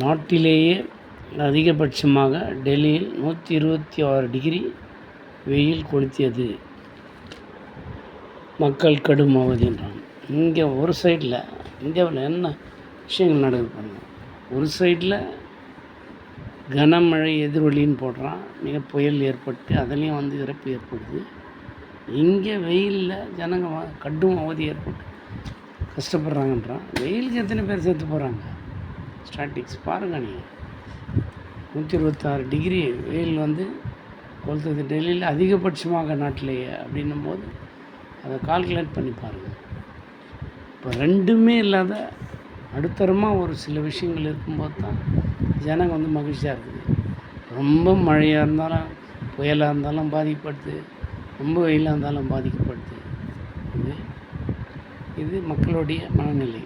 நாட்டிலேயே அதிகபட்சமாக டெல்லியில் 126 டிகிரி வெயில் கொளுத்தியது. மக்கள் கடும் அவதின்றாங்க. இங்கே ஒரு சைடில் இந்தியாவில் என்ன விஷயங்கள் நடக்குது பாருங்கள். ஒரு சைடில் கனமழை எதிரொலின்னு போடுறான், மிக புயல் ஏற்பட்டு அதுலேயும் இறப்பு ஏற்படுது. இங்கே வெயிலில் ஜனங்க கடும் அவதி ஏற்பட்டு கஷ்டப்படுறாங்கன்றான். வெயிலுக்கு எத்தனை பேர் செத்து போகிறாங்க. ஸ்டாட்டிக்ஸ் பாருங்கள். நீங்கள் 126 டிகிரி வெயில் கொளுத்துது டெல்லியில் அதிகபட்சமாக நாட்டிலேயே அப்படின்னும் போது அதை கால்குலேட் பண்ணி பாருங்கள். இப்போ ரெண்டுமே இல்லாத நடுத்தரமாக ஒரு சில விஷயங்கள் இருக்கும்போது தான் ஜனங்க மகிழ்ச்சியாக இருக்குது. ரொம்ப மழையாக இருந்தாலும் புயலாக இருந்தாலும் பாதிக்கப்படுது, ரொம்ப வெயிலாக இருந்தாலும் பாதிக்கப்படுது. இது மக்களுடைய மனநிலை.